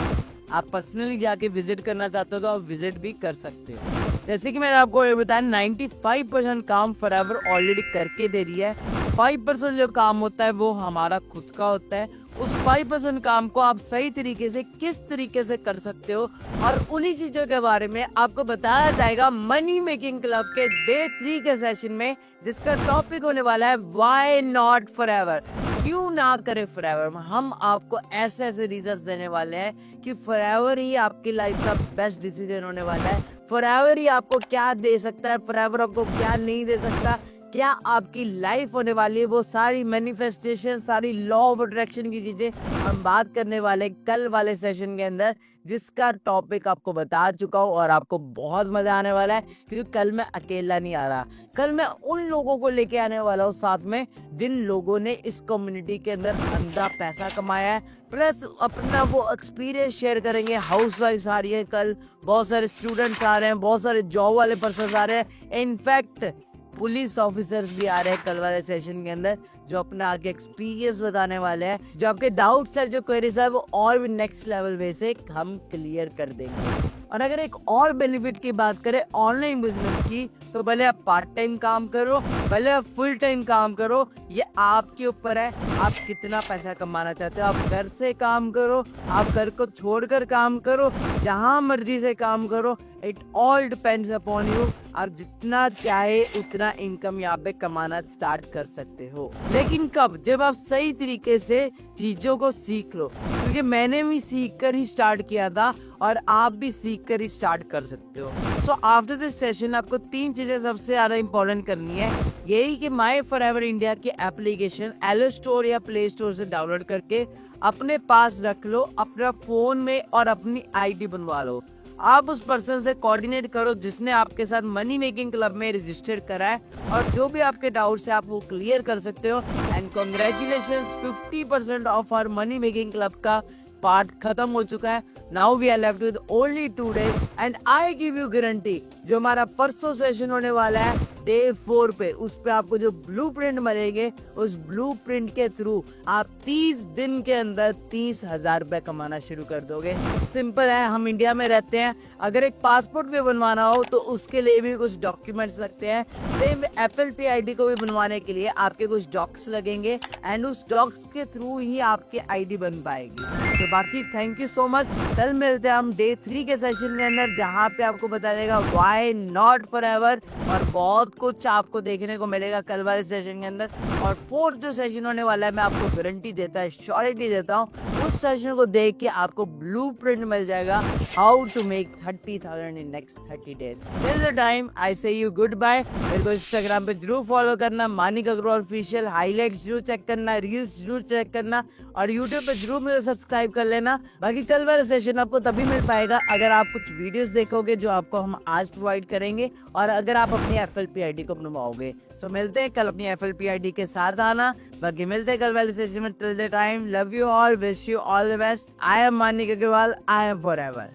आप पर्सनली जाके विजिट करना चाहते हो तो आप विजिट भी कर सकते हो। जैसे कि मैंने आपको ये बताया, 95% काम फॉरएवर ऑलरेडी करके दे रही है। 5% जो काम होता है वो हमारा खुद का होता है। उस 5% काम को आप सही तरीके से किस तरीके से कर सकते हो, और उन्हीं चीजों के बारे में आपको बताया जाएगा मनी मेकिंग क्लब के डे 3 के सेशन में, जिसका टॉपिक होने वाला है व्हाई नॉट फॉरएवर, क्यों ना करे फॉरएवर। हम आपको ऐसे ऐसे रीजंस देने वाले हैं कि फॉरएवर ही आपकी लाइफ का बेस्ट डिसीजन होने वाला है। फॉरएवर ही आपको क्या दे सकता है, फॉरएवर आपको क्या नहीं दे सकता, क्या आपकी लाइफ होने वाली है, वो सारी मैनिफेस्टेशन, सारी लॉ ऑफ अट्रैक्शन की चीजें हम बात करने वाले कल वाले सेशन के अंदर, जिसका टॉपिक आपको बता चुका हूँ। और आपको बहुत मजा आने वाला है, क्योंकि कल मैं अकेला नहीं आ रहा। कल मैं उन लोगों को लेके आने वाला हूँ साथ में, जिन लोगों ने इस कम्युनिटी के अंदर अंधा पैसा कमाया है, प्लस अपना वो एक्सपीरियंस शेयर करेंगे। हाउस वाइफ आ रही है कल, बहुत सारे स्टूडेंट्स आ रहे हैं, बहुत सारे जॉब वाले पर्सन आ रहे हैं, इनफैक्ट पुलिस ऑफिसर्स भी आ रहे हैं कल वाले सेशन के अंदर, जो अपना आगे एक्सपीरियंस बताने वाले हैं। जो आपके डाउट्स है, जो क्वेरीज है, वो और भी नेक्स्ट लेवल वे से हम क्लियर कर देंगे। और अगर एक और बेनिफिट की बात करें ऑनलाइन बिजनेस की, तो भले आप पार्ट टाइम काम करो, भले आप फुल टाइम काम करो, ये आपके ऊपर है। आप कितना पैसा कमाना चाहते हो, आप घर से काम करो, आप घर को छोड़कर काम करो, जहां मर्जी से काम करो, it all depends upon you. आप जितना चाहे उतना इनकम यहाँ पे कमाना स्टार्ट कर सकते हो, लेकिन कब? जब आप सही तरीके से चीजों को सीख लो। क्योंकि मैंने भी सीख कर ही स्टार्ट किया था, और आप भी सीख कर ही स्टार्ट कर सकते हो। सो आफ्टर दिस सेशन आपको 3 चीजें सबसे ज्यादा इंपॉर्टेंट करनी है। यही कि माई फॉरएवर इंडिया की एप्लीकेशन एलो स्टोर या प्ले स्टोर से डाउनलोड करके अपने पास रख लो, अपना फोन में, और अपनी आईडी बनवा लो। आप उस पर्सन से कोऑर्डिनेट करो जिसने आपके साथ मनी मेकिंग क्लब में रजिस्टर करा है, और जो भी आपके डाउट्स है आप वो क्लियर कर सकते हो। And congratulations, 50% of our money making club का पार्ट खत्म हो चुका है। Now we are left with only 2 days, and I give you guarantee, जो हमारा परसों सेशन होने वाला है डे 4 पे, उस पे आपको जो ब्लूप्रिंट मिलेंगे, उस ब्लूप्रिंट के थ्रू आप 30 दिन के अंदर 30,000 रुपए कमाना शुरू कर दोगे। सिंपल है, हम इंडिया में रहते हैं, अगर एक पासपोर्ट भी बनवाना हो तो उसके लिए भी कुछ डॉक्यूमेंट्स लगते हैं। सेम FLP ID को भी बनवाने के लिए आपके कुछ डॉक्स लगेंगे, एंड उस डॉक्स के थ्रू ही आपकी ID बन पाएगी। तो बाकी थैंक यू सो मच। कल मिलते हैं हम डे 3 के सेशन के अंदर, जहाँ पे आपको बताया जाएगा व्हाई नॉट फॉरएवर, और बहुत कुछ आपको देखने को मिलेगा कल वाले सेशन के अंदर। और फोर्थ जो सेशन होने वाला है, मैं आपको गारंटी देता है, श्योरिटी देता हूँ, उस सेशन को देख के आपको ब्लूप्रिंट मिल जाएगा how to make 30,000 in next 30 days. Till the time I say you good bye. मेरे को इंस्टाग्राम पे जरूर फॉलो करना, मानिक अग्रवाल ऑफिशियल, हाईलाइट्स जरूर चेक करना, रील्स जरूर चेक करना, और यूट्यूब पे जरूर मुझे सब्सक्राइब कर लेना। बाकी कल वाला सेशन आपको तभी मिल पाएगा अगर आप कुछ वीडियोस देखोगे जो आपको हम आज प्रोवाइड करेंगे, और अगर आप अपनी FLP ID को बनवाओगे। सो मिलते हैं कल अपनी FLP ID के साथ आना। बाकी मिलते हैं कल वाले सेशन में। Till the time, love you all, wish you all the best. I am Manik Agarwal, I am forever.